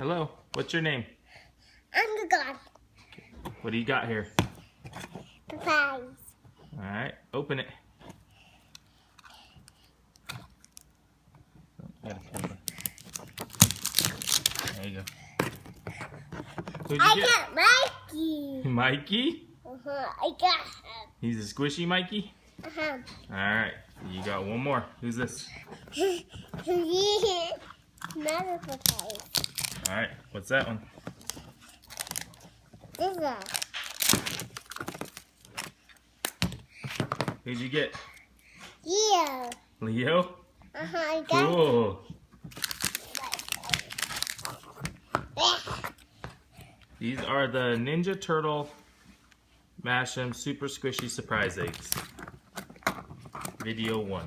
Hello. What's your name? I'm the god. What do you got here? Surprise. Alright, open it. Oh, you gotta pull There you go. Who'd you get? Got Mikey. Mikey? I got him. He's a squishy Mikey? Alright, you got one more. Who's this? Another surprise. Alright, what's that one? This one. Who'd you get? Yeah. Leo? I got Cool. These are the Ninja Turtle Mashem Super Squishy Surprise Eggs. Video 1.